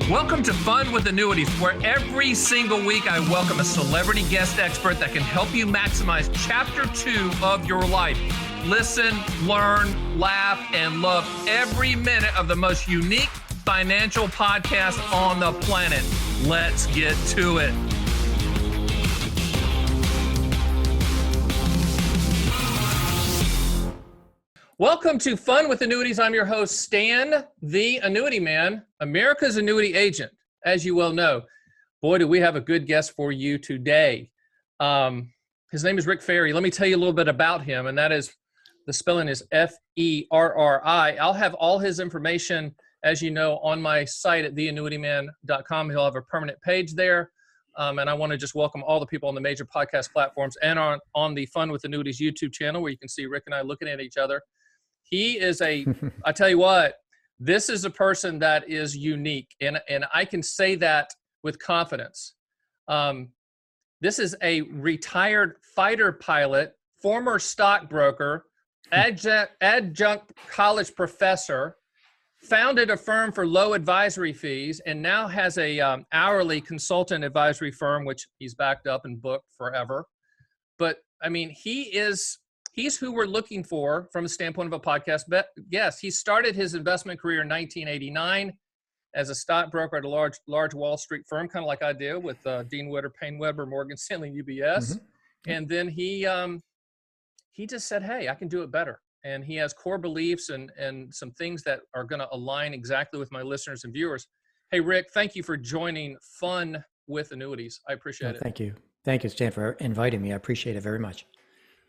Welcome to Fun with Annuities, where every single week I welcome a celebrity guest expert that can help you maximize Chapter 2 of your life. Listen, learn, laugh, and love every minute of the most unique financial podcast on the planet. Let's get to it. Welcome to Fun with Annuities. I'm your host, Stan, the Annuity Man, America's annuity agent, as you well know. Boy, do we have a good guest for you today. His name is Rick Ferri. Let me tell you a little bit about him, and that is, the spelling is F-E-R-R-I. I'll have all his information, as you know, on my site at theannuityman.com. He'll have a permanent page there. And I want to just welcome all the people on the major podcast platforms and on the Fun with Annuities YouTube channel, where you can see Rick and I looking at each other. He is I tell you what, this is a person that is unique, and I can say that with confidence. This is a retired fighter pilot, former stockbroker, adjunct college professor, founded a firm for low advisory fees, and now has a hourly consultant advisory firm, which he's backed up and booked forever. But I mean, he's who we're looking for from the standpoint of a podcast guest. He started his investment career in 1989 as a stockbroker at a large Wall Street firm, kind of like I did with Dean Witter, Payne Weber, Morgan Stanley, UBS. Mm-hmm. And then he just said, hey, I can do it better. And he has core beliefs and some things that are going to align exactly with my listeners and viewers. Hey, Rick, thank you for joining Fun with Annuities. I appreciate it. Thank you. Thank you, Stan, for inviting me. I appreciate it very much.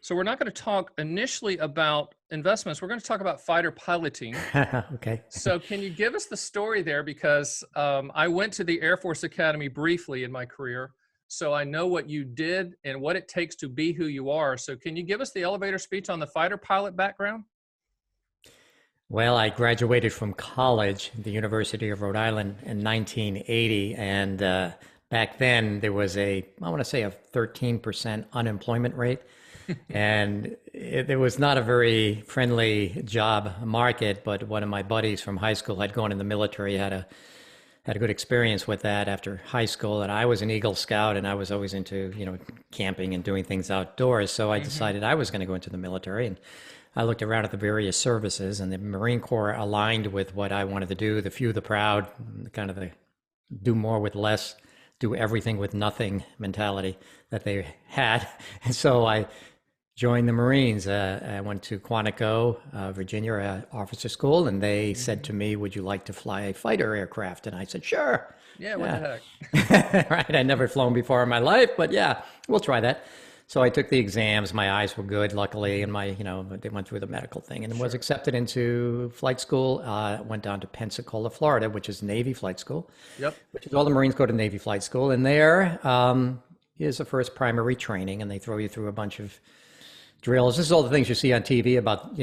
So we're not going to talk initially about investments. We're going to talk about fighter piloting. Okay. So can you give us the story there? Because I went to the Air Force Academy briefly in my career, so I know what you did and what it takes to be who you are. So can you give us the elevator speech on the fighter pilot background? Well, I graduated from college at the University of Rhode Island in 1980. And back then there was I want to say a 13% unemployment rate. And it was not a very friendly job market, but one of my buddies from high school had gone in the military, had a good experience with that after high school. And I was an Eagle Scout, and I was always into, camping and doing things outdoors. So I decided I was going to go into the military, and I looked around at the various services, and the Marine Corps aligned with what I wanted to do, the few, the proud, kind of the do more with less, do everything with nothing mentality that they had. And so I joined the Marines. I went to Quantico, Virginia, officer school, and they said to me, would you like to fly a fighter aircraft? And I said, sure. Yeah, what the heck? Right, I'd never flown before in my life, but yeah, we'll try that. So I took the exams. My eyes were good, luckily, and they went through the medical thing, and was accepted into flight school. Went down to Pensacola, Florida, which is Navy flight school. Yep. Which is all the Marines go to Navy flight school, and there is the first primary training, and they throw you through a bunch of drills. This is all the things you see on TV about,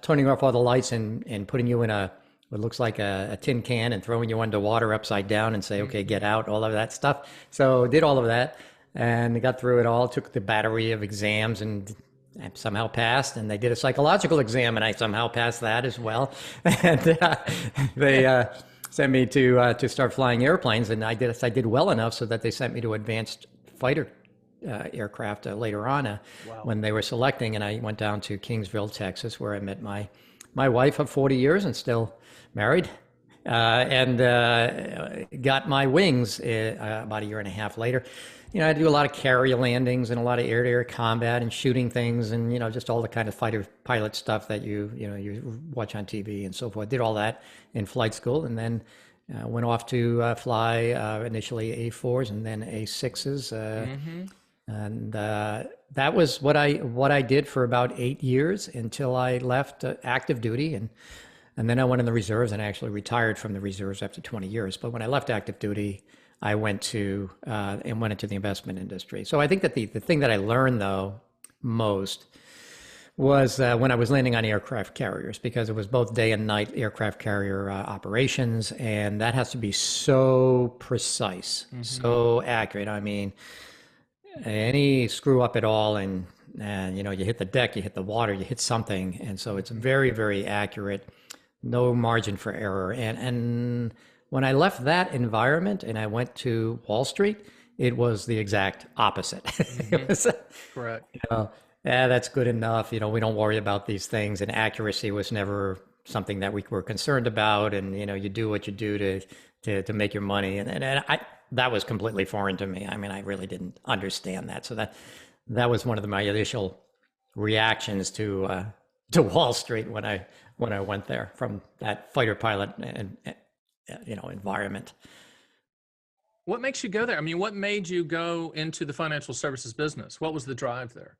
turning off all the lights and putting you in what looks like a tin can and throwing you underwater upside down and say, okay, get out, all of that stuff. So did all of that and got through it all, took the battery of exams and somehow passed. And they did a psychological exam and I somehow passed that as well. And they sent me to start flying airplanes, and I did well enough so that they sent me to advanced fighter aircraft later on when they were selecting, and I went down to Kingsville, Texas, where I met my wife of 40 years and still married, and got my wings about a year and a half later. I do a lot of carrier landings and a lot of air-to-air combat and shooting things and just all the kind of fighter pilot stuff that you watch on TV and so forth. Did all that in flight school, and then went off to fly initially A4s and then A6s. And that was what I did for about 8 years until I left active duty, and then I went in the reserves and actually retired from the reserves after 20 years. But when I left active duty, I went into the investment industry. So I think that the thing that I learned though most was when I was landing on aircraft carriers, because it was both day and night aircraft carrier operations, and that has to be so precise, so accurate. I mean, any screw up at all, and you hit the deck, you hit the water, you hit something, and so it's very, very accurate, no margin for error. And When I left that environment and I went to Wall Street, it was the exact opposite. It was, Correct. yeah, that's good enough. We don't worry about these things, and accuracy was never something that we were concerned about. And you do what you do to make your money, and that was completely foreign to me. I mean, I really didn't understand that. So that was one of my initial reactions to Wall Street when I went there from that fighter pilot and environment. What makes you go there? I mean, what made you go into the financial services business? What was the drive there?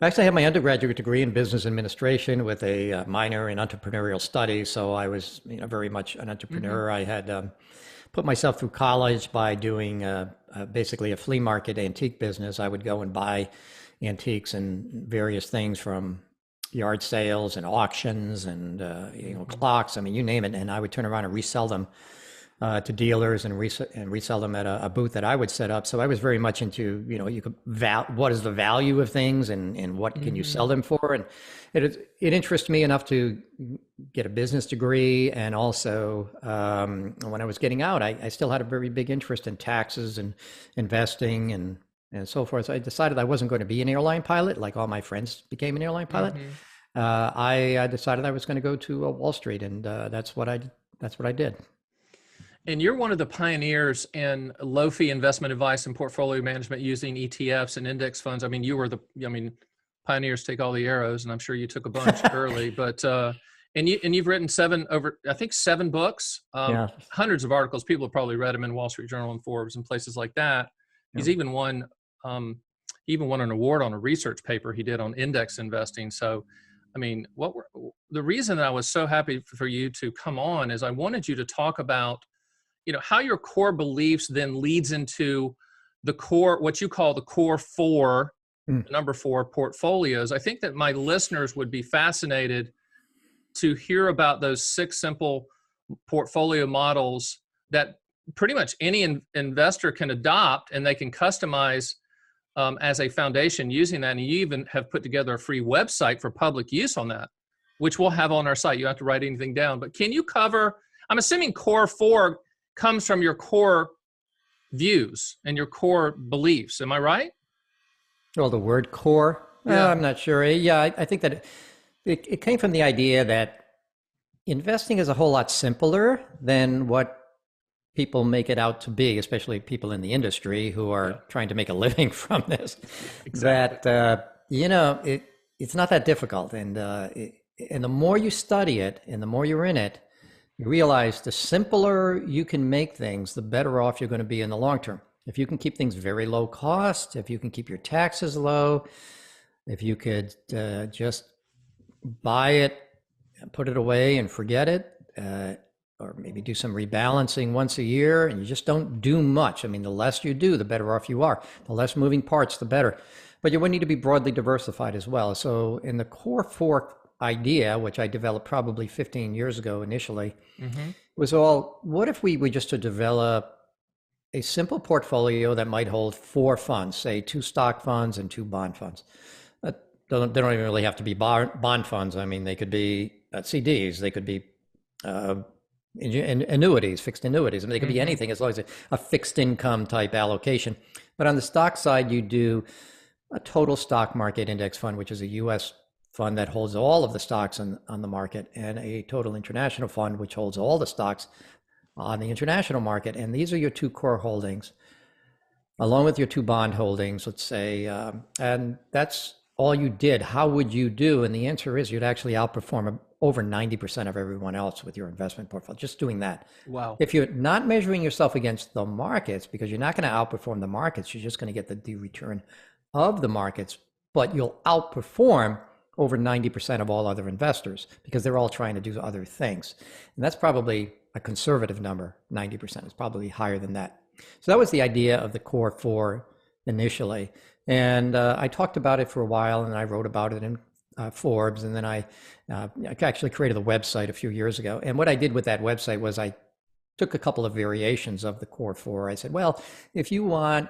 Actually, I have my undergraduate degree in business administration with a minor in entrepreneurial studies. So I was, very much an entrepreneur. I had put myself through college by doing basically a flea market antique business. I would go and buy antiques and various things from yard sales and auctions and clocks. I mean, you name it, and I would turn around and resell them to dealers and resell them at a booth that I would set up. So I was very much into, what is the value of things and what can you sell them for? And it interested me enough to get a business degree. And also when I was getting out, I still had a very big interest in taxes and investing and so forth. So I decided I wasn't going to be an airline pilot like all my friends became an airline pilot. I decided I was going to go to Wall Street, and that's what I did. And you're one of the pioneers in low-fee investment advice and portfolio management using ETFs and index funds. I mean, pioneers take all the arrows, and I'm sure you took a bunch early. But and you've written seven books, hundreds of articles. People have probably read them in Wall Street Journal and Forbes and places like that. Yeah. He's even won an award on a research paper he did on index investing. So, I mean, the reason that I was so happy for you to come on is I wanted you to talk about how your core beliefs then leads into the core, what you call the Core-4, number 4 portfolios. I think that my listeners would be fascinated to hear about those 6 simple portfolio models that pretty much any investor can adopt, and they can customize as a foundation using that. And you even have put together a free website for public use on that, which we'll have on our site. You don't have to write anything down. But can you cover, I'm assuming Core-4 comes from your core views and your core beliefs. Am I right? Well, the word core, I'm not sure. Yeah, I think that it came from the idea that investing is a whole lot simpler than what people make it out to be, especially people in the industry who are trying to make a living from this. Exactly. That, it's not that difficult. And the more you study it and the more you're in it, you realize the simpler you can make things, the better off you're going to be in the long term. If you can keep things very low cost, if you can keep your taxes low, if you could just buy it, put it away and forget it, or maybe do some rebalancing once a year, and you just don't do much. I mean, the less you do, the better off you are. The less moving parts, the better. But you would need to be broadly diversified as well. So in the Core-4 idea, which I developed probably 15 years ago initially, was what if we were just to develop a simple portfolio that might hold 4 funds, say 2 stock funds and 2 bond funds. They don't even really have to be bond funds. I mean, they could be CDs, they could be annuities, fixed annuities. I mean, they could be anything as long as a fixed income type allocation. But on the stock side, you do a total stock market index fund, which is a U.S. fund that holds all of the stocks on the market, and a total international fund, which holds all the stocks on the international market. And these are your 2 core holdings, along with your 2 bond holdings, let's say. And that's all you did. How would you do? And the answer is you'd actually outperform over 90% of everyone else with your investment portfolio, just doing that. Wow. If you're not measuring yourself against the markets, because you're not going to outperform the markets, you're just going to get the return of the markets, but you'll outperform over 90% of all other investors because they're all trying to do other things. And that's probably a conservative number. 90%. It's probably higher than that. So that was the idea of the Core-4 initially. And I talked about it for a while, and I wrote about it in Forbes. And then I actually created a website a few years ago. And what I did with that website was I took a couple of variations of the Core-4. I said, well, if you want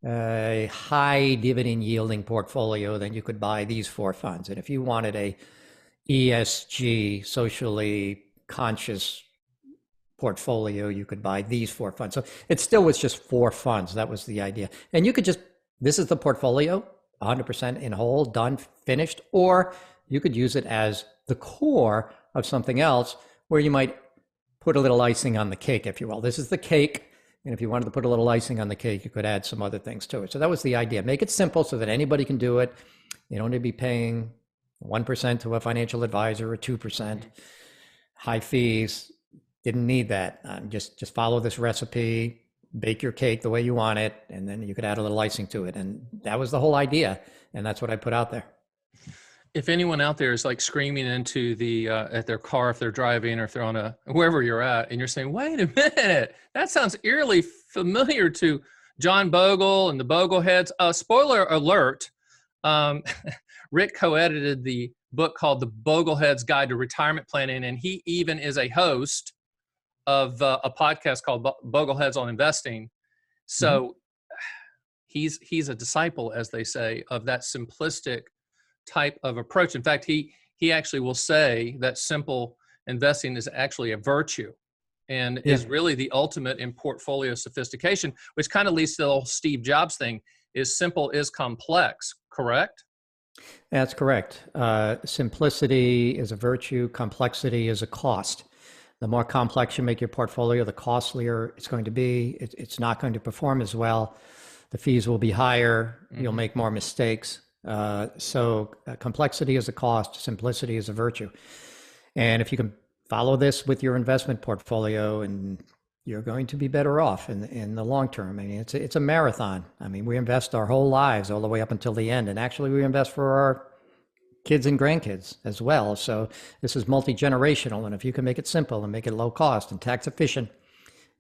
a high dividend yielding portfolio, then you could buy these 4 funds. And if you wanted a ESG, socially conscious portfolio, you could buy these 4 funds. So it still was just 4 funds. That was the idea. And you could just, this is the portfolio, 100% in whole, done, finished, or you could use it as the core of something else where you might put a little icing on the cake, if you will. This is the cake. And if you wanted to put a little icing on the cake, you could add some other things to it. So that was the idea. Make it simple so that anybody can do it. You don't need to be paying 1% to a financial advisor or 2%. High fees. Didn't need that. Just follow this recipe, bake your cake the way you want it, and then you could add a little icing to it. And that was the whole idea. And that's what I put out there. If anyone out there is like screaming into the at their car, if they're driving or if they're on a wherever you're at, and you're saying, "Wait a minute, that sounds eerily familiar to John Bogle and the Bogleheads." Spoiler alert: Rick co-edited the book called "The Bogleheads Guide to Retirement Planning," and he even is a host of a podcast called Bogleheads on Investing. So he's a disciple, as they say, of that simplistic type of approach. In fact, he actually will say that simple investing is actually a virtue and is really the ultimate in portfolio sophistication, which kind of leads to the whole Steve Jobs thing, is simple is complex, correct? That's correct. Simplicity is a virtue. Complexity is a cost. The more complex you make your portfolio, the costlier it's going to be. It's not going to perform as well. The fees will be higher. You'll make more mistakes. So complexity is a cost, simplicity is a virtue. And if you can follow this with your investment portfolio, and you're going to be better off in the long term. I mean, it's a marathon. I mean, we invest our whole lives all the way up until the end. And actually we invest for our kids and grandkids as well. So this is multi-generational. And if you can make it simple and make it low cost and tax efficient,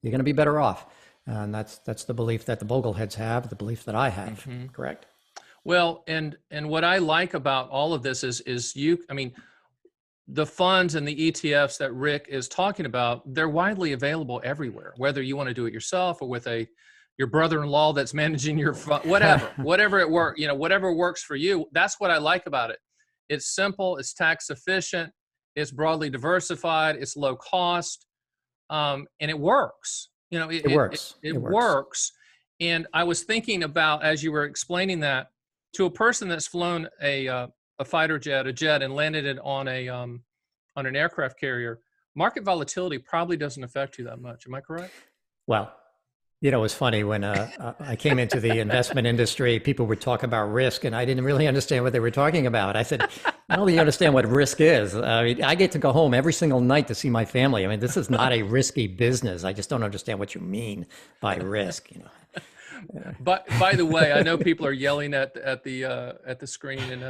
you're going to be better off. And that's the belief that the Bogleheads have, the belief that I have. Correct. Well, and what I like about all of this is the funds and the ETFs that Rick is talking about, they're widely available everywhere, whether you want to do it yourself or with your brother-in-law that's managing your fund, whatever it works, whatever works for you. That's what I like about it. It's simple, it's tax efficient, it's broadly diversified, it's low cost, and it works. It works. It works. And I was thinking about, as you were explaining that, to a person that's flown a fighter jet, a jet, and landed it on an aircraft carrier, market volatility probably doesn't affect you that much. Am I correct? Well, it was funny when I came into the investment industry, people would talk about risk, and I didn't really understand what they were talking about. I said, I don't really understand what risk is. I mean, I get to go home every single night to see my family. I mean, this is not a risky business. I just don't understand what you mean by risk. But by the way, I know people are yelling at the screen and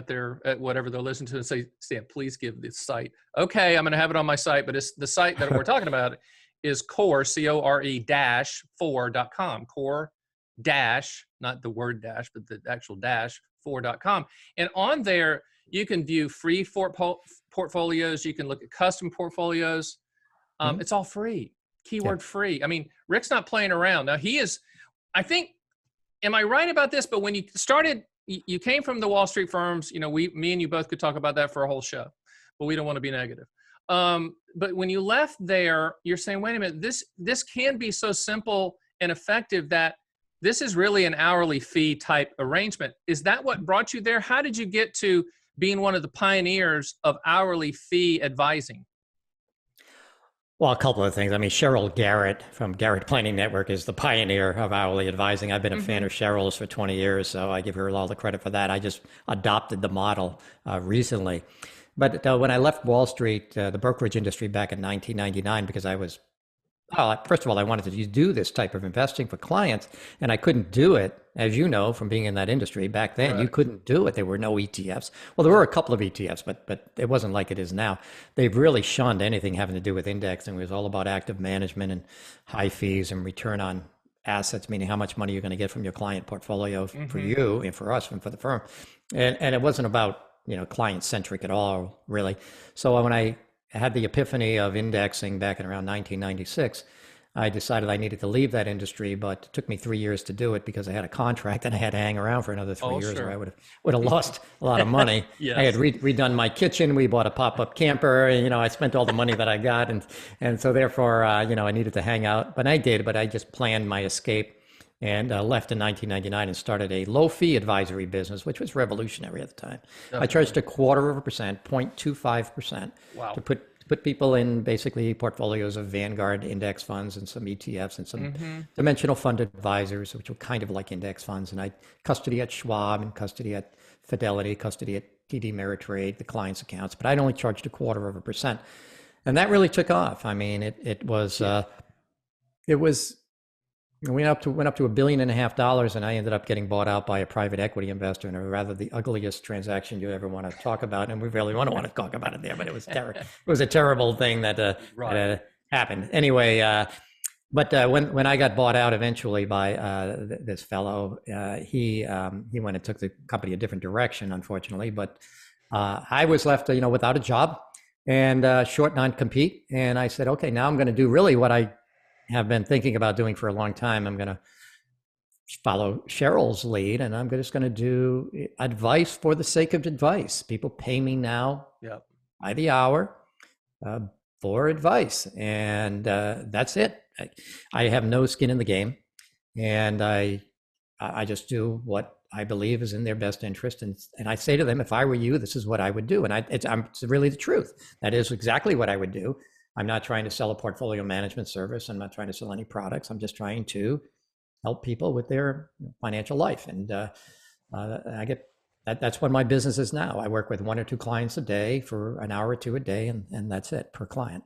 at whatever they're listening to and say, Stan, please give this site. Okay, I'm going to have it on my site, but it's the site that we're talking about is Core, CORE-4.com. Core dash, not the word dash, but the actual dash 4.com. And on there, you can view free portfolios. You can look at custom portfolios. It's all free. Keyword free. I mean, Rick's not playing around. Now he is, I think, am I right about this? But when you started, you came from the Wall Street firms, me and you both could talk about that for a whole show, but we don't want to be negative. But when you left there, you're saying, wait a minute, this can be so simple and effective that this is really an hourly fee type arrangement. Is that what brought you there? How did you get to being one of the pioneers of hourly fee advising? Well, a couple of things. I mean, Cheryl Garrett from Garrett Planning Network is the pioneer of hourly advising. I've been a fan of Cheryl's for 20 years, so I give her all the credit for that. I just adopted the model recently. But when I left Wall Street, the brokerage industry back in 1999, because first of all, I wanted to do this type of investing for clients, and I couldn't do it, as you know, from being in that industry back then. Right. You couldn't do it. There were no ETFs. Well, there were a couple of ETFs, but it wasn't like it is now. They've really shunned anything having to do with indexing. It was all about active management and high fees and return on assets, meaning how much money you're going to get from your client portfolio for you and for us and for the firm. And it wasn't about, client-centric at all, really. So when I had the epiphany of indexing back in around 1996, I decided I needed to leave that industry, but it took me 3 years to do it because I had a contract and I had to hang around for another 3 years, or I Sure. would have lost a lot of money. I had Yes. redone my kitchen. We bought a pop-up camper. And, I spent all the money that I got, and so therefore, I needed to hang out. But I did. But I just planned my escape and left in 1999 and started a low-fee advisory business, which was revolutionary at the time. I charged 0.25%, 0.25%, Wow. to put people in basically portfolios of Vanguard index funds and some ETFs and some dimensional fund advisors, which were kind of like index funds. And I custody at Schwab and custody at Fidelity, custody at TD Ameritrade, the clients' accounts. But I'd only charged 0.25%, and that really took off. I mean, it was it went up to $1.5 billion, and I ended up getting bought out by a private equity investor in a rather the ugliest transaction you ever want to talk about. And we really want to talk about it there, but it was terrible. It was a terrible thing that happened. Anyway, but when I got bought out eventually by this fellow, he went and took the company a different direction, unfortunately. But I was left, without a job and short non-compete. And I said, okay, now I'm going to do really what I have been thinking about doing for a long time. I'm going to follow Cheryl's lead, and I'm just going to do advice for the sake of advice. People pay me now by the hour for advice, and that's it. I have no skin in the game, and I just do what I believe is in their best interest. And I say to them, if I were you, this is what I would do. And it's really the truth. That is exactly what I would do. I'm not trying to sell a portfolio management service. I'm not trying to sell any products. I'm just trying to help people with their financial life. And I get that's what my business is now. I work with 1 or 2 clients a day for an hour or 2 a day, and that's it per client.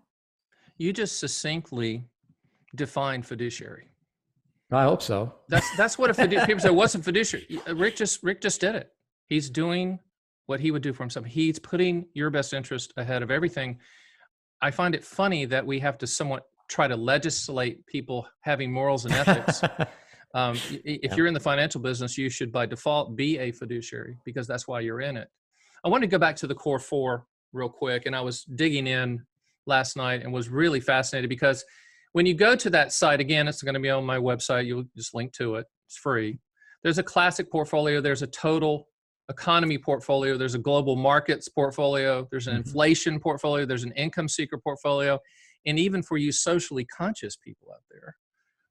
You just succinctly defined fiduciary. I hope so. That's what a fiduciary. People say, "What's a fiduciary?" Rick just did it. He's doing what he would do for himself. He's putting your best interest ahead of everything. I find it funny that we have to somewhat try to legislate people having morals and ethics. If you're in the financial business, you should by default be a fiduciary because that's why you're in it. I want to go back to the Core-4 real quick. And I was digging in last night and was really fascinated because when you go to that site, again, it's going to be on my website. You'll just link to it. It's free. There's a classic portfolio. There's a total economy portfolio. There's a global markets portfolio. There's an inflation portfolio. There's an income seeker portfolio. And even for you socially conscious people out there,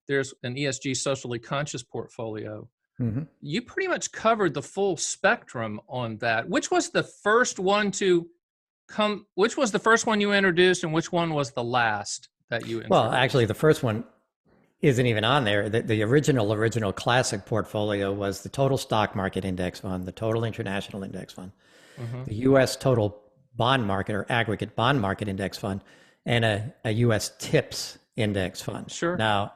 there's an ESG socially conscious portfolio. You pretty much covered the full spectrum on that. Which was the first one to come? Which was the first one you introduced, and which one was the last that you introduced? Well, actually, the first one isn't even on there. The original classic portfolio was the total stock market index fund, the total international index fund, the U.S. total bond market or aggregate bond market index fund, and a U.S. TIPS index fund. Sure. Now,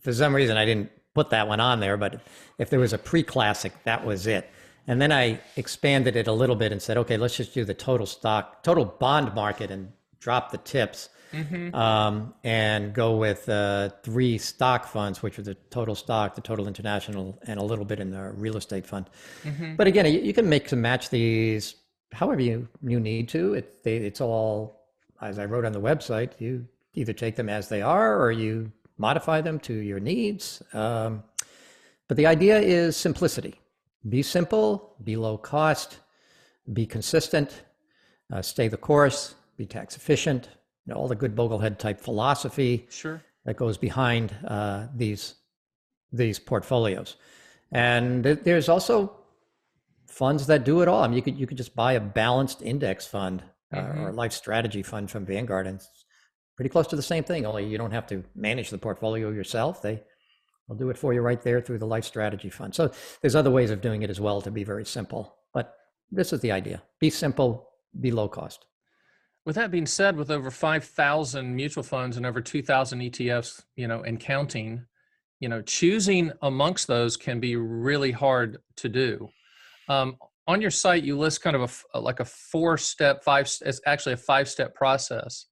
for some reason, I didn't put that one on there, but if there was a pre-classic, that was it. And then I expanded it a little bit and said, okay, let's just do the total bond market and drop the TIPS. And go with 3 stock funds, which are the total stock, the total international, and a little bit in the real estate fund. But again, you can mix and match these however you need to. It's all, as I wrote on the website, you either take them as they are or you modify them to your needs. But the idea is simplicity. Be simple, be low cost, be consistent, stay the course, be tax efficient. All the good boglehead type philosophy that goes behind these portfolios. And there's also funds that do it all. I mean, you could just buy a balanced index fund or a life strategy fund from Vanguard, and it's pretty close to the same thing, only you don't have to manage the portfolio yourself. They'll do it for you right there through the life strategy fund. So there's other ways of doing it as well to be very simple. But this is the idea. Be simple, be low cost. With that being said, with over 5,000 mutual funds and over 2,000 ETFs, and counting, choosing amongst those can be really hard to do. On your site, you list kind of a 4-step, it's actually a 5-step process.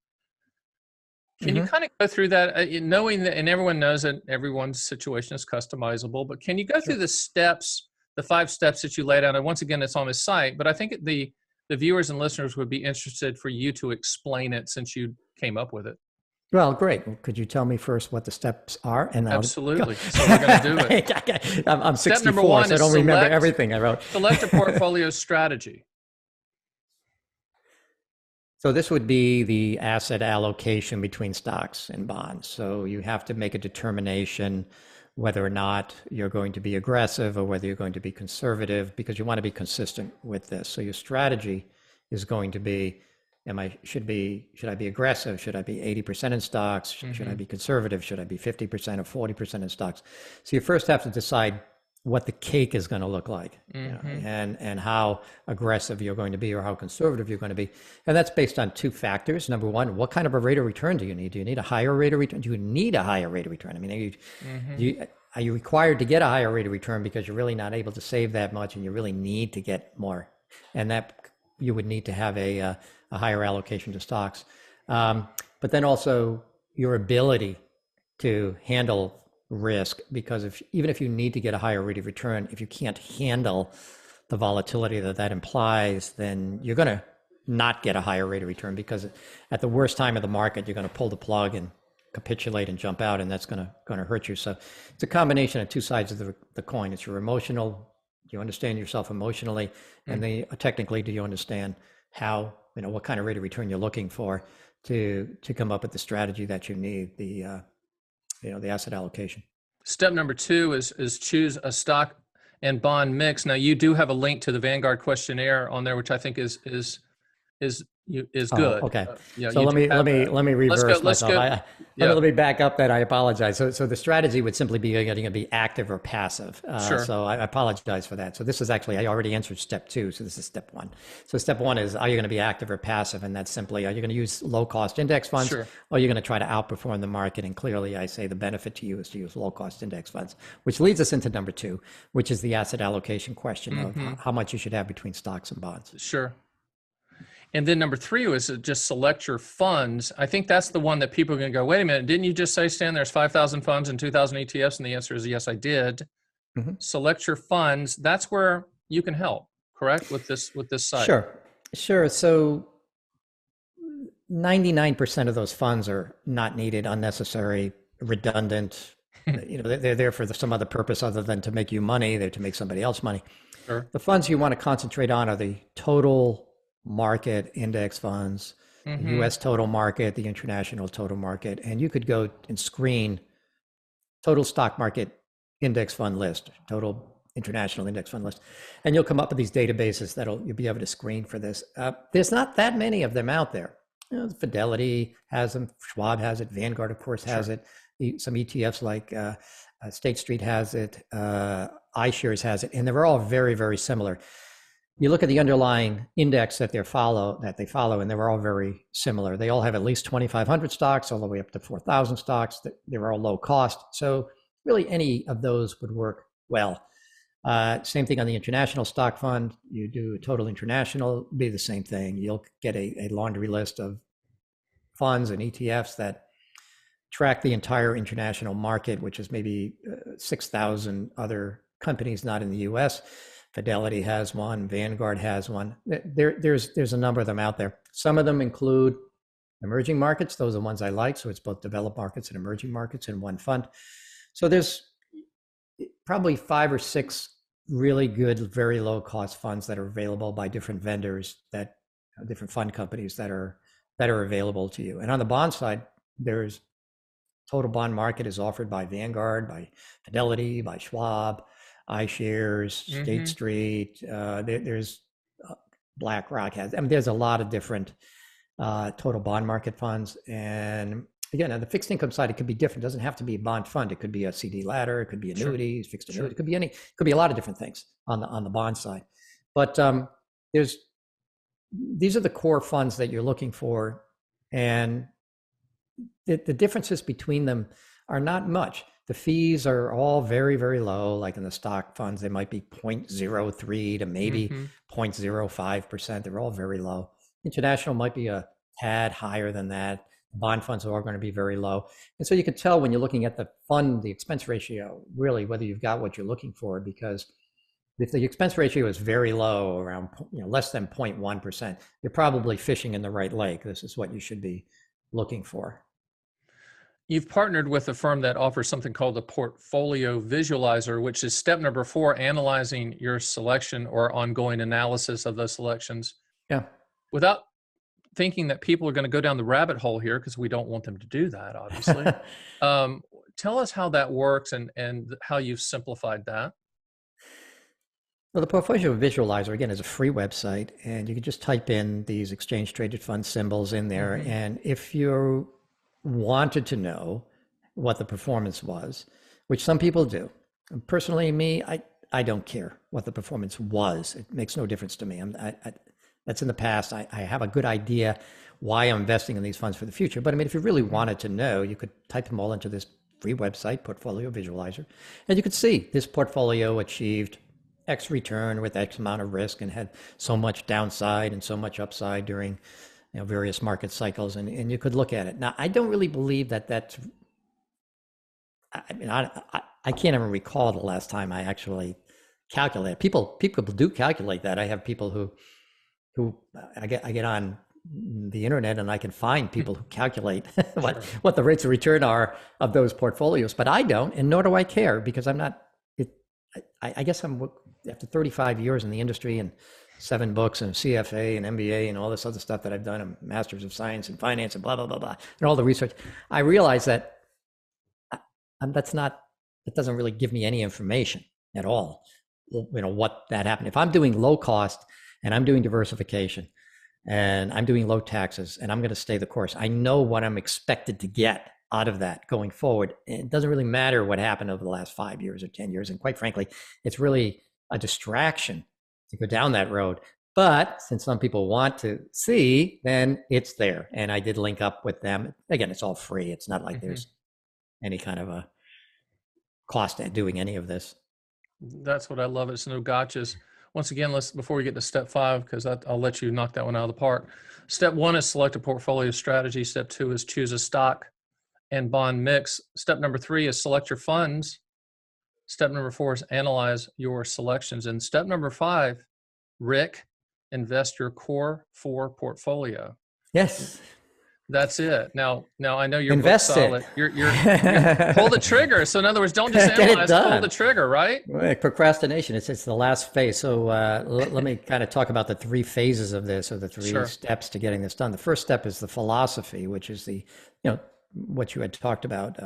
Can you kind of go through that, knowing that, and everyone knows that everyone's situation is customizable, but can you go through the steps, the 5 steps that you laid out? And once again, it's on his site, but I think the viewers and listeners would be interested for you to explain it since you came up with it. Well, great. Well, could you tell me first what the steps are, and I'll go. Absolutely. So we're going to do it. Okay. I'm Step number 64, one so I is don't remember everything I wrote. select a portfolio strategy. So this would be the asset allocation between stocks and bonds. So you have to make a determination whether or not you're going to be aggressive or whether you're going to be conservative, because you want to be consistent with this. So your strategy is going to be, should I be aggressive? Should I be 80% in stocks? Should I be conservative? Should I be 50% or 40% in stocks? So you first have to decide what the cake is going to look like, and how aggressive you're going to be or how conservative you're going to be. And that's based on two factors. Number one, what kind of a rate of return do you need? Do you need a higher rate of return? Do you need a higher rate of return? I mean, are you required to get a higher rate of return because you're really not able to save that much and you really need to get more? And that you would need to have a higher allocation to stocks. But then also your ability to handle risk, because even if you need to get a higher rate of return, if you can't handle the volatility that implies, then you're going to not get a higher rate of return, because at the worst time of the market, you're going to pull the plug and capitulate and jump out, and that's going to hurt you. So it's a combination of two sides of the coin. It's your emotional, do you understand yourself emotionally, and then technically, do you understand how, what kind of rate of return you're looking for to come up with the strategy that you need, the asset allocation. Step number two is choose a stock and bond mix. Now, you do have a link to the Vanguard questionnaire on there, which I think is good. Okay. So let me reverse myself. Let me back up that. I apologize. So the strategy would simply be going to be active or passive. Sure. So I apologize for that. So this is actually, I already answered step two. So this is step one. So step one is, are you going to be active or passive? And that's simply, are you going to use low cost index funds, or are you going to try to outperform the market? And clearly I say the benefit to you is to use low cost index funds, which leads us into number two, which is the asset allocation question of how much you should have between stocks and bonds. Sure. And then number three was just select your funds. I think that's the one that people are going to go, wait a minute, didn't you just say, Stan, there's 5,000 funds and 2,000 ETFs? And the answer is yes, I did. Select your funds. That's where you can help, correct, with this site? Sure. So 99% of those funds are not needed, unnecessary, redundant. They're there for some other purpose other than to make you money. They're to make somebody else money. Sure. The funds you want to concentrate on are the total market index funds, the U.S. total market, the international total market, and you could go and screen total stock market index fund list, total international index fund list, and you'll come up with these databases you'll be able to screen for this. There's not that many of them out there. Fidelity has them, Schwab has it, Vanguard, of course, has it. Some ETFs like State Street has it, iShares has it, and they're all very, very similar. You look at the underlying index that they follow, and they're all very similar. They all have at least 2,500 stocks, all the way up to 4,000 stocks. They're all low cost. So really any of those would work well. Same thing on the international stock fund. You do a total international, be the same thing. You'll get a laundry list of funds and ETFs that track the entire international market, which is maybe 6,000 other companies not in the US. Fidelity has one, Vanguard has one. There's a number of them out there. Some of them include emerging markets. Those are the ones I like. So it's both developed markets and emerging markets in one fund. So there's probably 5 or 6 really good, very low cost funds that are available by different vendors, that different fund companies that are available to you. And on the bond side, there's total bond market is offered by Vanguard, by Fidelity, by Schwab, iShares, State Street. There's BlackRock has. There's a lot of different total bond market funds. And again, on the fixed income side, it could be different. It doesn't have to be a bond fund. It could be a CD ladder. It could be annuities, fixed annuity. It could be a lot of different things on the bond side. But these are the core funds that you're looking for, and the differences between them are not much. The fees are all very, very low. Like in the stock funds, they might be 0.03 to maybe 0.05%. They're all very low. International might be a tad higher than that. Bond funds are all going to be very low. And so you can tell when you're looking at the fund, the expense ratio, really whether you've got what you're looking for, because if the expense ratio is very low, around less than 0.1%, you're probably fishing in the right lake. This is what you should be looking for. You've partnered with a firm that offers something called a portfolio visualizer, which is step number 4, analyzing your selection or ongoing analysis of those selections. Yeah. Without thinking that people are going to go down the rabbit hole here, because we don't want them to do that, obviously. Tell us how that works and how you've simplified that. Well, the Portfolio Visualizer, again, is a free website, and you can just type in these exchange-traded fund symbols in there. Mm-hmm. And if you wanted to know what the performance was, which some people do, personally, me, I don't care what the performance was. It makes no difference to me. That's in the past. I have a good idea why I'm investing in these funds for the future. But I mean, if you really wanted to know, you could type them all into this free website, Portfolio Visualizer, and you could see this portfolio achieved X return with X amount of risk and had so much downside and so much upside during various market cycles, and you could look at it. Now, I don't really believe that that's, I mean, I can't even recall the last time I actually calculated. People do calculate that. I have people who I get on the internet and I can find people who calculate what the rates of return are of those portfolios, but I don't, and nor do I care, because I'm not. I guess I'm, after 35 years in the industry and 7 books and CFA and MBA and all this other stuff that I've done, and Masters of Science and Finance and blah, blah, blah, blah, and all the research, I realize that it doesn't really give me any information at all, what that happened. If I'm doing low cost and I'm doing diversification and I'm doing low taxes and I'm going to stay the course, I know what I'm expected to get out of that going forward. It doesn't really matter what happened over the last 5 years or 10 years. And quite frankly, it's really a distraction to go down that road. But since some people want to see, then it's there. And I did link up with them. Again, it's all free. It's not like there's any kind of a cost at doing any of this. That's what I love. It's no gotchas. Once again, before we get to step 5, because I'll let you knock that one out of the park. Step 1 is select a portfolio strategy. Step 2 is choose a stock and bond mix. Step number 3 is select your funds. Step number 4 is analyze your selections. And step number 5, Rick, invest your Core-4 portfolio. Yes. That's it. Now I know you're invest solid. You're pull the trigger. So in other words, don't just analyze, pull the trigger, right? Right. Procrastination. It's the last phase. So let me kind of talk about the 3 phases of this, or the 3 steps to getting this done. The first step is the philosophy, which is the what you had talked about,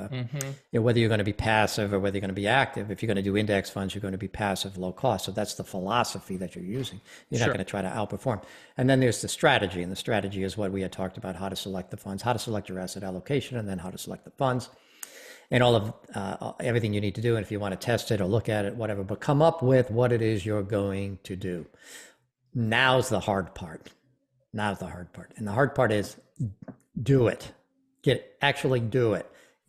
whether you're going to be passive or whether you're going to be active. If you're going to do index funds, you're going to be passive, low cost. So that's the philosophy that you're using. You're not going to try to outperform. And then there's the strategy. And the strategy is what we had talked about: how to select the funds, how to select your asset allocation, and then how to select the funds, and all of everything you need to do. And if you want to test it or look at it, whatever, but come up with what it is you're going to do. Now's the hard part. And the hard part is do it. Actually do it,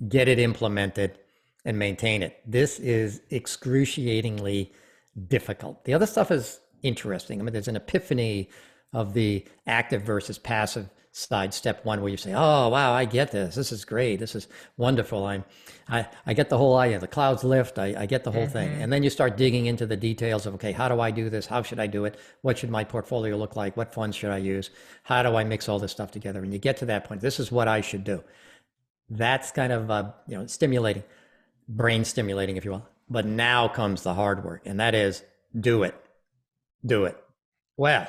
get it implemented, and maintain it. This is excruciatingly difficult. The other stuff is interesting. I mean, there's an epiphany of the active versus passive side, step 1, where you say, oh, wow, I get this. This is great. This is wonderful. I get the whole idea. The clouds lift. I get the whole thing. And then you start digging into the details of, okay, how do I do this? How should I do it? What should my portfolio look like? What funds should I use? How do I mix all this stuff together? And you get to that point. This is what I should do. That's kind of, stimulating, brain stimulating, if you will. But now comes the hard work, and that is do it. Well,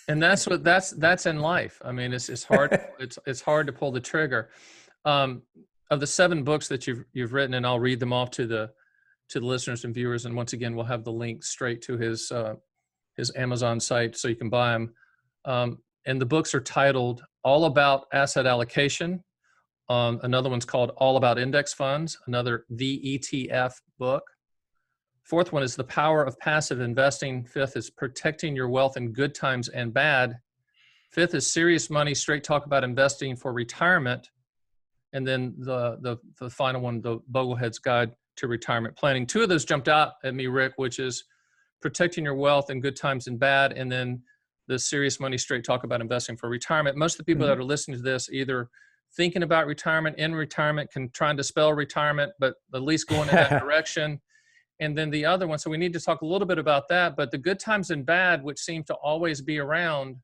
and that's in life. I mean, it's hard. it's hard to pull the trigger. Of the 7 books that you've written, and I'll read them off to the listeners and viewers. And once again, we'll have the link straight to his Amazon site so you can buy them. And the books are titled All About Asset Allocation. Another one's called All About Index Funds. Another The ETF book. 4th one is The Power of Passive Investing. 5th is Protecting Your Wealth in Good Times and Bad. 5th is Serious Money, Straight Talk About Investing for Retirement. And then the final one, The Boglehead's Guide to Retirement Planning. 2 of those jumped out at me, Rick, which is Protecting Your Wealth in Good Times and Bad, and then the Serious Money, Straight Talk About Investing for Retirement. Most of the people that are listening to this either thinking about retirement, in retirement, trying to spell retirement, but at least going in that direction. And then the other one, so we need to talk a little bit about that, but the good times and bad, which seem to always be around.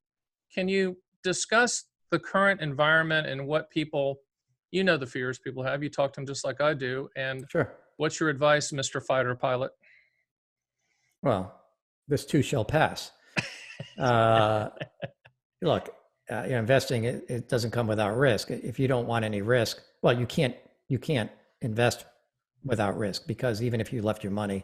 Can you discuss the current environment and what people You know the fears people have. You talk to them just like I do. And Sure. what's your advice, Mr. Fighter Pilot? Well, this too shall pass. Uh, Look, investing, it doesn't come without risk. If you don't want any risk, well, you can't invest without risk, because even if you left your money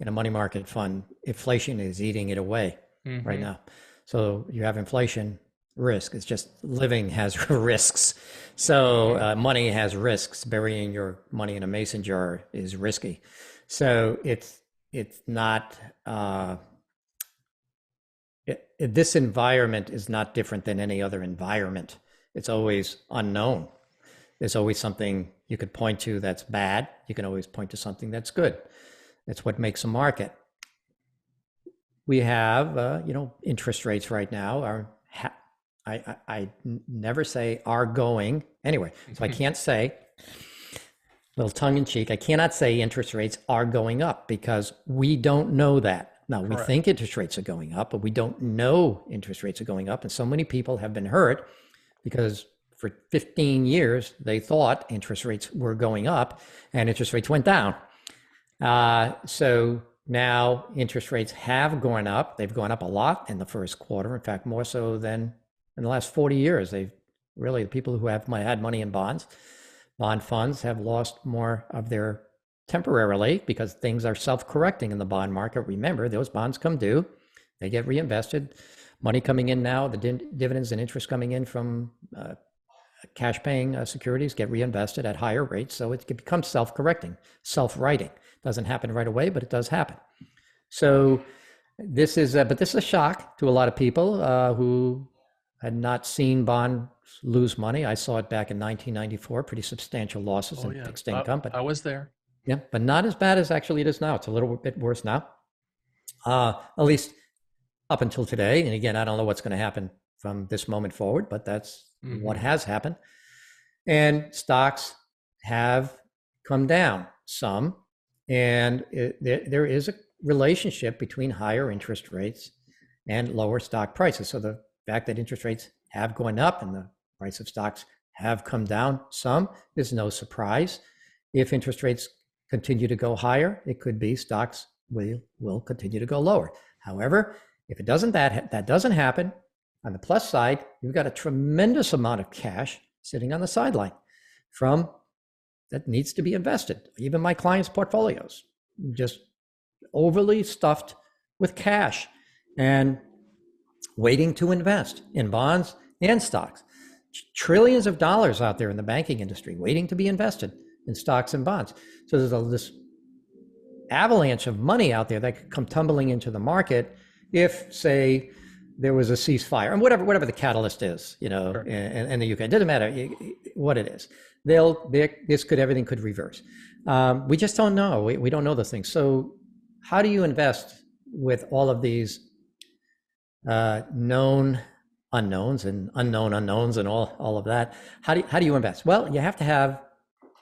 in a money market fund, inflation is eating it away right now. So you have inflation risk. It's just living has risks. So money has risks. Burying your money in a mason jar is risky. So it's not. This environment is not different than any other environment. It's always unknown. There's always something you could point to that's bad. You can always point to something that's good. That's what makes a market. We have, interest rates right now are, I never say are going anyway. So I can't say, little tongue in cheek, I cannot say interest rates are going up because we don't know that. Now, we think interest rates are going up, but we don't know interest rates are going up. And so many people have been hurt because for 15 years, they thought interest rates were going up and interest rates went down. So now interest rates have gone up. They've gone up a lot in the first quarter. In fact, more so than in the last 40 years. The people who have had money in bonds, bond funds have lost more of their temporarily because things are self-correcting in the bond market. Remember, those bonds come due, they get reinvested. Money coming in now, the dividends and interest coming in from cash-paying securities get reinvested at higher rates. So it becomes self-correcting, self-righting. Doesn't happen right away, but it does happen. So this is a shock to a lot of people who had not seen bonds lose money. I saw it back in 1994, pretty substantial losses in fixed income. But I was there. Yeah, but not as bad as actually it is now. It's a little bit worse now, at least up until today. And again, I don't know what's going to happen from this moment forward, but that's what has happened. And stocks have come down some. And there is a relationship between higher interest rates and lower stock prices. So the fact that interest rates have gone up and the price of stocks have come down some is no surprise. If interest rates continue to go higher, it could be stocks will continue to go lower. However, if it doesn't, that doesn't happen, on the plus side, you've got a tremendous amount of cash sitting on the sideline that needs to be invested. Even my clients' portfolios, just overly stuffed with cash and waiting to invest in bonds and stocks. Trillions of dollars out there in the banking industry waiting to be invested in stocks and bonds. So there's this avalanche of money out there that could come tumbling into the market if, say, there was a ceasefire and whatever the catalyst is, in the UK. It doesn't matter what it is. Everything could reverse. We just don't know. We don't know those things. So how do you invest with all of these known unknowns and unknown unknowns and all of that? How do you invest? Well, you have to have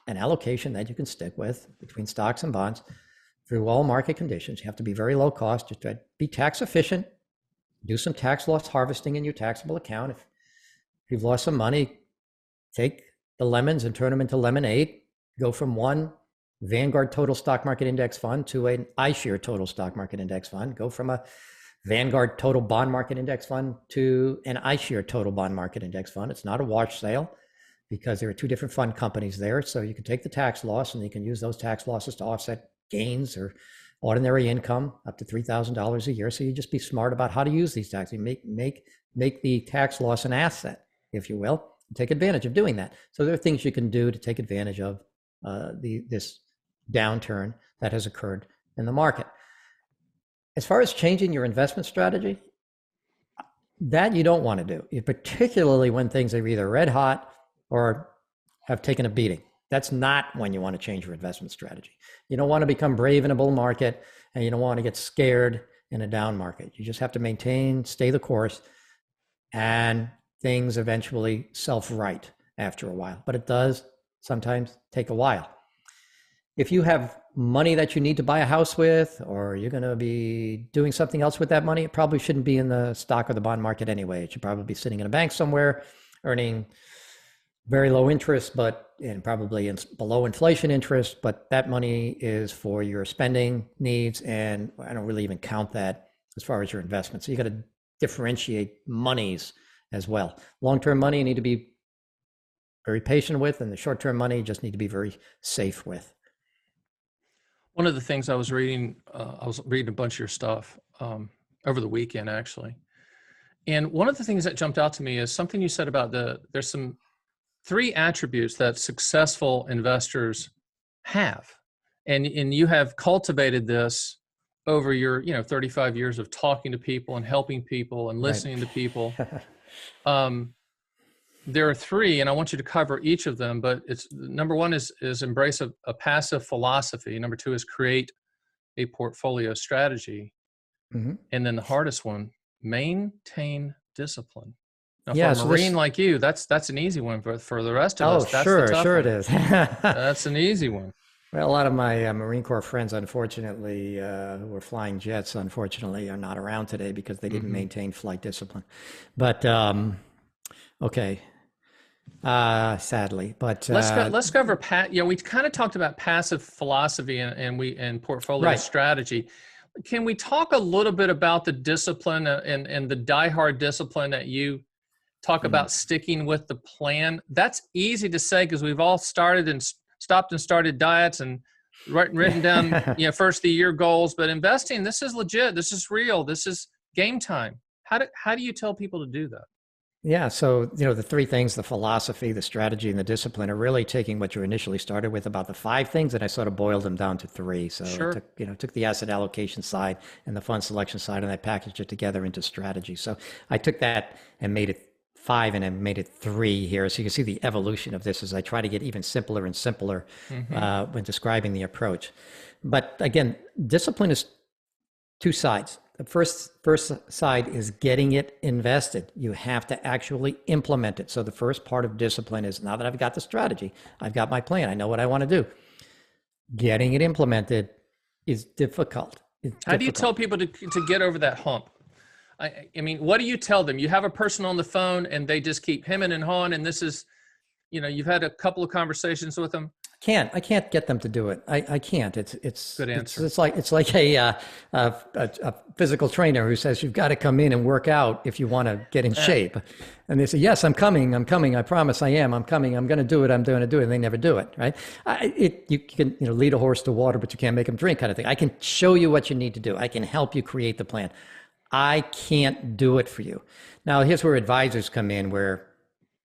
an allocation that you can stick with between stocks and bonds through all market conditions. You have to be very low cost, just to be tax efficient, do some tax loss harvesting in your taxable account. If you've lost some money, take the lemons and turn them into lemonade. Go from one Vanguard Total Stock Market Index fund to an iShares Total Stock Market Index fund. Go from a Vanguard Total Bond Market Index fund to an iShares Total Bond Market Index fund. It's not a wash sale, because there are two different fund companies there. So you can take the tax loss and you can use those tax losses to offset gains or ordinary income up to $3,000 a year. So you just be smart about how to use these taxes. You make the tax loss an asset, if you will, and take advantage of doing that. So there are things you can do to take advantage of this downturn that has occurred in the market. As far as changing your investment strategy, that you don't want to do, particularly when things are either red hot or have taken a beating. That's not when you want to change your investment strategy. You don't want to become brave in a bull market, and you don't want to get scared in a down market. You just have to stay the course, and things eventually self-right after a while. But it does sometimes take a while. If you have money that you need to buy a house with, or you're going to be doing something else with that money, it probably shouldn't be in the stock or the bond market anyway. It should probably be sitting in a bank somewhere, earning very low interest, and probably below inflation interest, but that money is for your spending needs. And I don't really even count that as far as your investment. So you got to differentiate monies as well. Long-term money you need to be very patient with, and the short-term money you just need to be very safe with. One of the things I was reading a bunch of your stuff over the weekend, actually. And one of the things that jumped out to me is something you said about there's some 3 attributes that successful investors have. And you have cultivated this over your 35 years of talking to people and helping people and listening to people. There are 3, and I want you to cover each of them, but it's number 1 is embrace a passive philosophy. Number 2 is create a portfolio strategy. Mm-hmm. And then the hardest one, maintain discipline. Now, for a Marine like you, that's an easy one. For the rest of us, that's the tough one. It is. That's an easy one. Well, a lot of my Marine Corps friends, unfortunately, who were flying jets, unfortunately, are not around today because they didn't maintain flight discipline. But okay, sadly. But let's cover we kind of talked about passive philosophy and portfolio strategy. Can we talk a little bit about the discipline and the diehard discipline that you talk about, sticking with the plan? That's easy to say because we've all started and stopped and started diets and written down first of the year goals. But investing, this is legit. This is real. This is game time. How do you tell people to do that? Yeah. So, the 3 things, the philosophy, the strategy, and the discipline, are really taking what you initially started with, about the 5 things, and I sort of boiled them down to 3. So I took the asset allocation side and the fund selection side, and I packaged it together into strategy. So I took that and made it 5, and I made it 3 here. So you can see the evolution of this as I try to get even simpler and simpler when describing the approach. But again, discipline is 2 sides. The first side is getting it invested. You have to actually implement it. So the first part of discipline is, now that I've got the strategy, I've got my plan, I know what I want to do. Getting it implemented is difficult. How do you tell people to get over that hump? I mean, what do you tell them? You have a person on the phone and they just keep hemming and hawing, and this is, you've had a couple of conversations with them. I can't get them to do it. I can't. It's good answer. It's like a physical trainer who says you've got to come in and work out if you want to get in shape, and they say, yes, I'm coming. I promise I am. I'm coming. I'm going to do it. I'm going to do it. And they never do it. Right? You can lead a horse to water, but you can't make him drink, kind of thing. I can show you what you need to do. I can help you create the plan. I can't do it for you. Now, here's where advisors come in, where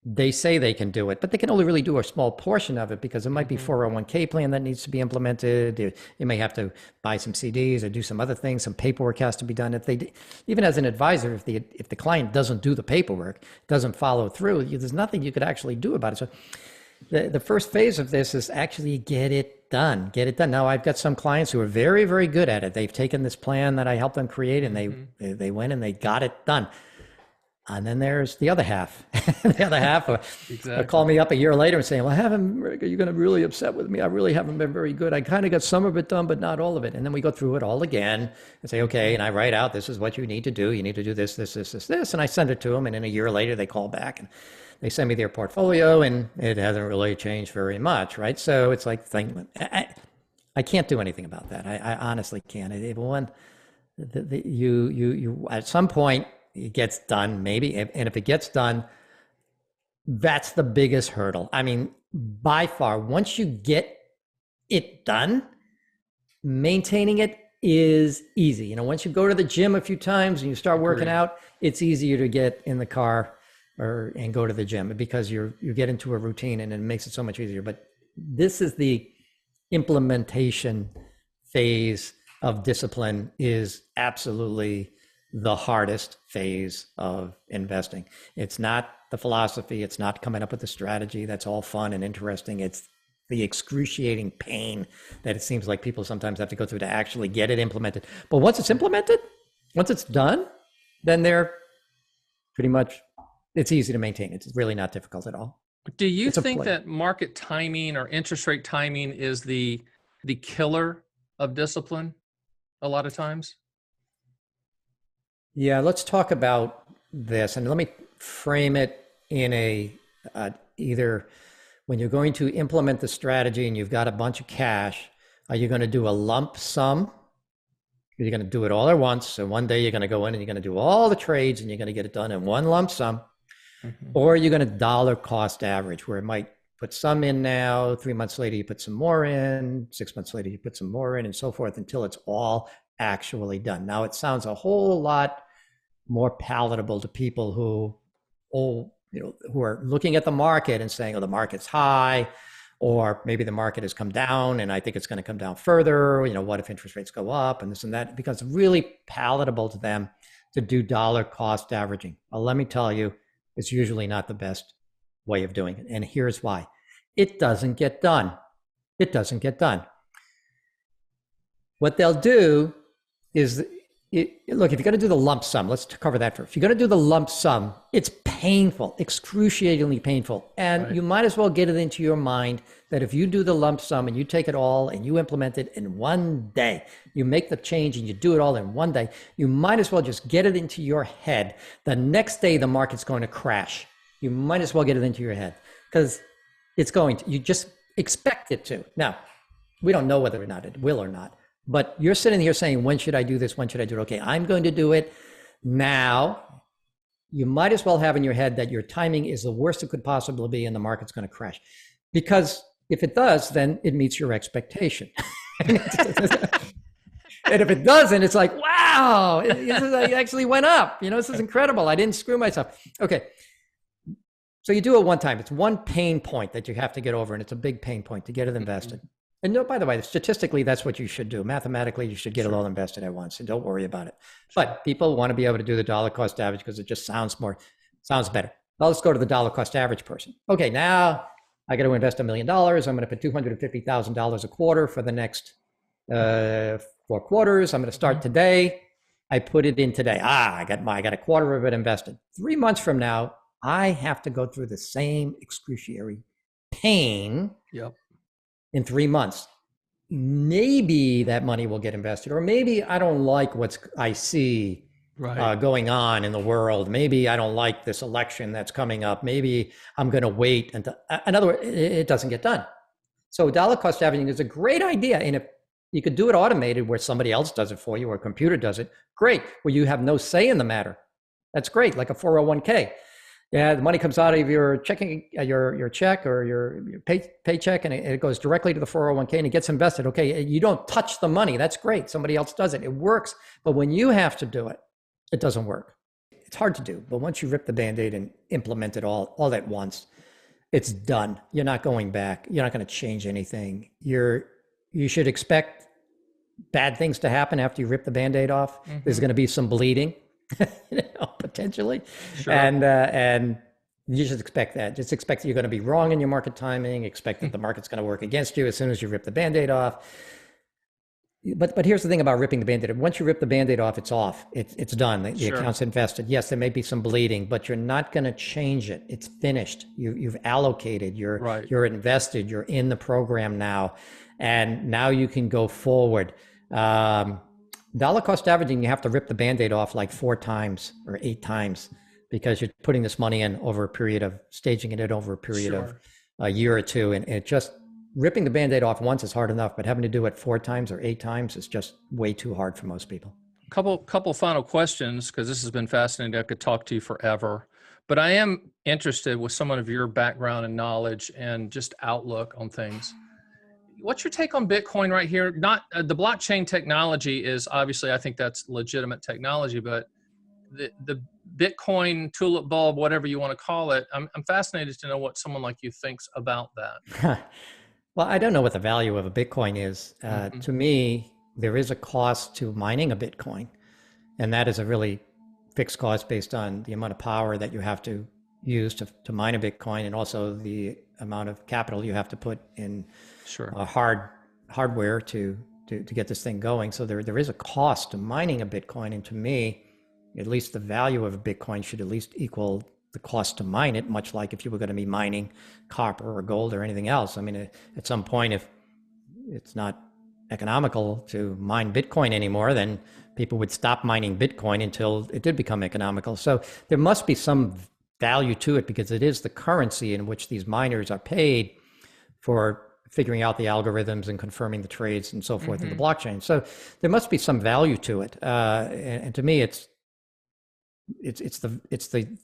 they say they can do it, but they can only really do a small portion of it because it might be 401k plan that needs to be implemented. You may have to buy some CDs or do some other things. Some paperwork has to be done. Even as an advisor, if the client doesn't do the paperwork, doesn't follow through, there's nothing you could actually do about it. So the first phase of this is actually get it done. Get it done. Now, I've got some clients who are very, very good at it. They've taken this plan that I helped them create, and they went and they got it done. And then there's the other half. The other half will call me up a year later and say, well, you're going to be really upset with me. I really haven't been very good. I kind of got some of it done, but not all of it. And then we go through it all again and say, okay, and I write out, this is what you need to do. You need to do this, this, this, this, this. And I send it to them. And then a year later, they call back and they send me their portfolio, and it hasn't really changed very much, right? So it's like, I can't do anything about that. I honestly can't. You at some point, it gets done, maybe. And if it gets done, that's the biggest hurdle. I mean, by far, once you get it done, maintaining it is easy. Once you go to the gym a few times and you start working out, it's easier to get in the car and go to the gym because you get into a routine, and it makes it so much easier. But this is the implementation phase of discipline, is absolutely the hardest phase of investing. It's not the philosophy. It's not coming up with the strategy. That's all fun and interesting. It's the excruciating pain that it seems like people sometimes have to go through to actually get it implemented. But once it's implemented, once it's done, then it's easy to maintain. It's really not difficult at all. Do you think that market timing or interest rate timing is the killer of discipline a lot of times? Yeah, let's talk about this, and let me frame it in a Either when you're going to implement the strategy and you've got a bunch of cash, are you going to do a lump sum? You're going to do it all at once. And one day you're going to go in and you're going to do all the trades and you're going to get it done in one lump sum. Or you're going to dollar cost average, where it might put some in now, 3 months later you put some more in, 6 months later you put some more in, and so forth until it's all actually done. Now it sounds a whole lot more palatable to people who are looking at the market and saying, oh, the market's high, or maybe the market has come down and I think it's going to come down further. What if interest rates go up and this and that? It becomes really palatable to them to do dollar cost averaging. Well, let me tell you, it's usually not the best way of doing it. And here's why. It doesn't get done. It doesn't get done. What they'll do is, look, if you're going to do the lump sum, let's cover that first. If you're going to do the lump sum, it's painful, excruciatingly painful. And you might as well get it into your mind that if you do the lump sum and you take it all and you implement it in one day, you make the change and you do it all in one day, you might as well just get it into your head. The next day, the market's going to crash. You might as well get it into your head because it's going to, you just expect it to. Now, we don't know whether or not it will or not. But you're sitting here saying, when should I do this? When should I do it? Okay, I'm going to do it now. You might as well have in your head that your timing is the worst it could possibly be and the market's going to crash. Because if it does, then it meets your expectation. And if it doesn't, it's like, wow, it actually went up. This is incredible. I didn't screw myself. Okay. So you do it one time. It's one pain point that you have to get over, and it's a big pain point to get it invested. And no, by the way, statistically, that's what you should do. Mathematically, you should get it all invested at once, and don't worry about it. But people want to be able to do the dollar cost average because it just sounds better. Now let's go to the dollar cost average person. Okay, now I got to invest $1 million. I'm going to put $250,000 a quarter for the next 4 quarters. I'm going to start today. I put it in today. I got a quarter of it invested. 3 months from now, I have to go through the same excruciating pain. Yep. In 3 months, maybe that money will get invested, or maybe I don't like what I see going on in the world. Maybe I don't like this election that's coming up. Maybe I'm going to wait until, in other words, it doesn't get done. So dollar cost averaging is a great idea. And if you could do it automated where somebody else does it for you or a computer does it, great. Where you have no say in the matter. That's great, like a 401k. Yeah, the money comes out of your checking, your check or your paycheck, and it goes directly to the 401k and it gets invested. Okay, you don't touch the money. That's great. Somebody else does it. It works. But when you have to do it, it doesn't work. It's hard to do. But once you rip the Band-Aid and implement it all at once, it's done. You're not going back. You're not going to change anything. You should expect bad things to happen after you rip the Band-Aid off. Mm-hmm. There's going to be some bleeding. Potentially. Sure. And you should expect that. Just expect that you're going to be wrong in your market timing. Expect that the market's going to work against you as soon as you rip the Band-Aid off. But here's the thing about ripping the Band-Aid. Once you rip the Band-Aid off, it's off. It's done. The account's invested. Yes, there may be some bleeding, but you're not going to change it. It's finished. You've allocated. You're invested. You're in the program now, and now you can go forward. Dollar cost averaging, you have to rip the Band-Aid off like 4 times or 8 times because you're putting this money in over a period of staging it over a period of a year or two. And it just ripping the Band-Aid off once is hard enough, but having to do it 4 times or 8 times is just way too hard for most people. Couple final questions, because this has been fascinating. I could talk to you forever, but I am interested with someone of your background and knowledge and just outlook on things. What's your take on Bitcoin right here? Not the blockchain technology is obviously, I think that's legitimate technology, but the Bitcoin tulip bulb, whatever you want to call it, I'm fascinated to know what someone like you thinks about that. Well, I don't know what the value of a Bitcoin is. To me, there is a cost to mining a Bitcoin, and that is a really fixed cost based on the amount of power that you have to use to mine a Bitcoin, and also the amount of capital you have to put in hardware to get this thing going. So there is a cost to mining a Bitcoin, and to me, at least the value of a Bitcoin should at least equal the cost to mine it, much like if you were going to be mining copper or gold or anything else. I mean, at some point, if it's not economical to mine Bitcoin anymore, then people would stop mining Bitcoin until it did become economical. So there must be some value to it because it is the currency in which these miners are paid for figuring out the algorithms and confirming the trades and so forth in the blockchain. So there must be some value to it. And to me, it's the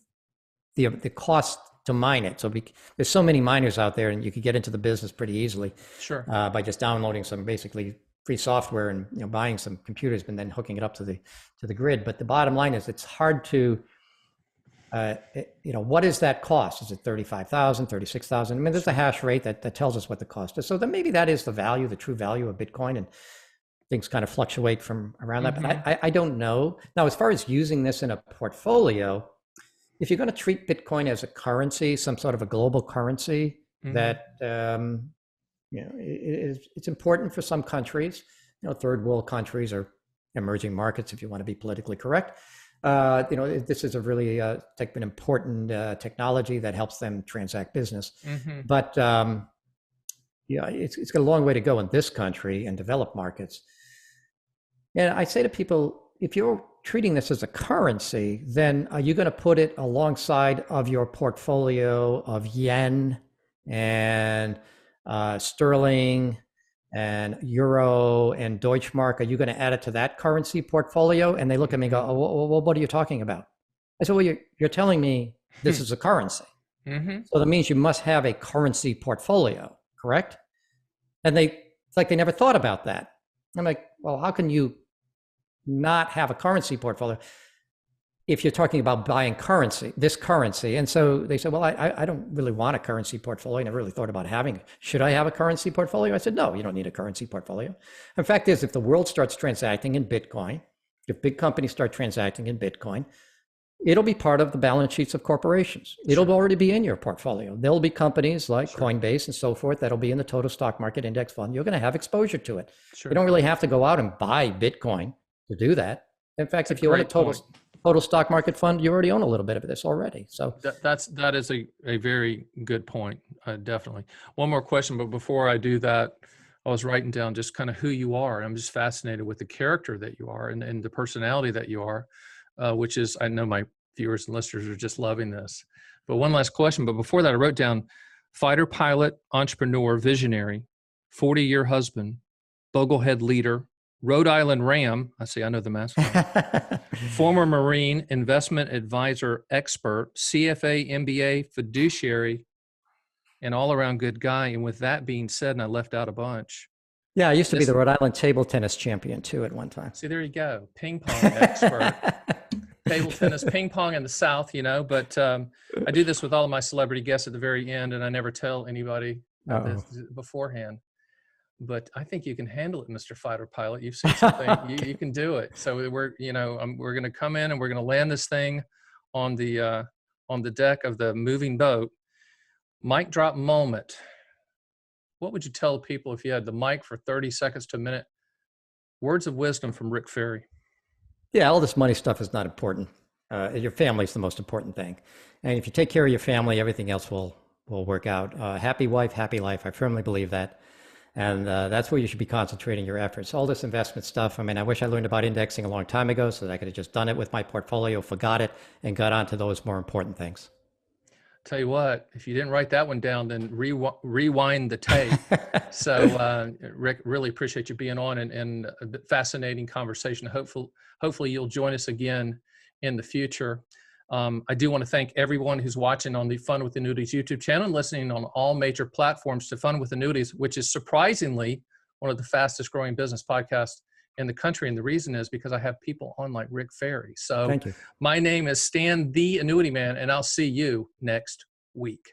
cost to mine it. So there's so many miners out there, and you could get into the business pretty easily. Sure. By just downloading some basically free software and buying some computers and then hooking it up to the grid. But the bottom line is, it's hard to what is that cost? Is it 35,000, 36,000? I mean, there's a hash rate that tells us what the cost is. So then maybe that is the value, the true value of Bitcoin, and things kind of fluctuate from around that. But I don't know. Now, as far as using this in a portfolio, if you're going to treat Bitcoin as a currency, some sort of a global currency, that it's important for some countries, third world countries or emerging markets, if you want to be politically correct. This is a really an important technology that helps them transact business. But it's got a long way to go in this country and developed markets. And I say to people, if you're treating this as a currency, then are you going to put it alongside of your portfolio of yen and sterling and euro and Deutschmark? Are you going to add it to that currency portfolio? And they look at me and go, oh, well, what are you talking about? I said, well, you're telling me this is a currency. So that means you must have a currency portfolio, correct? And it's like they never thought about that. I'm like, well, how can you not have a currency portfolio if you're talking about buying this currency? And so they said, well, I don't really want a currency portfolio. I never really thought about having it. Should I have a currency portfolio? I said, no, you don't need a currency portfolio. In fact, if the world starts transacting in Bitcoin, if big companies start transacting in Bitcoin, it'll be part of the balance sheets of corporations. It'll already be in your portfolio. There'll be companies like Coinbase and so forth that'll be in the total stock market index fund. You're going to have exposure to it. You don't really have to go out and buy Bitcoin to do that. In fact, if you own a total stock market fund, you already own a little bit of this already. So that is a very good point. Definitely. One more question, but before I do that, I was writing down just kind of who you are. I'm just fascinated with the character that you are and the personality that you are, which is, I know my viewers and listeners are just loving this. But one last question. But before that, I wrote down fighter pilot, entrepreneur, visionary, 40-year husband, Boglehead leader, Rhode Island Ram, I know the mascot, former Marine, investment advisor expert, CFA, MBA, fiduciary, and all-around good guy. And with that being said, and I left out a bunch. Yeah, I used to be the Rhode Island table tennis champion too at one time. See, there you go. Ping pong expert. Table tennis, ping pong in the South, but I do this with all of my celebrity guests at the very end, and I never tell anybody this beforehand. But I think you can handle it, Mr. Fighter Pilot. You've seen something. you can do it. So we're going to come in and we're going to land this thing on the deck of the moving boat. Mic drop moment. What would you tell people if you had the mic for 30 seconds to a minute? Words of wisdom from Rick Ferri. Yeah, all this money stuff is not important. Your family is the most important thing. And if you take care of your family, everything else will work out. Happy wife, happy life. I firmly believe that. And that's where you should be concentrating your efforts. All this investment stuff, I wish I learned about indexing a long time ago so that I could have just done it with my portfolio, forgot it, and got on to those more important things. Tell you what, if you didn't write that one down, then rewind the tape. So, Rick, really appreciate you being on and a fascinating conversation. Hopefully you'll join us again in the future. I do want to thank everyone who's watching on the Fun with Annuities YouTube channel and listening on all major platforms to Fun with Annuities, which is surprisingly one of the fastest growing business podcasts in the country. And the reason is because I have people on like Rick Ferri. So thank you. My name is Stan, the Annuity Man, and I'll see you next week.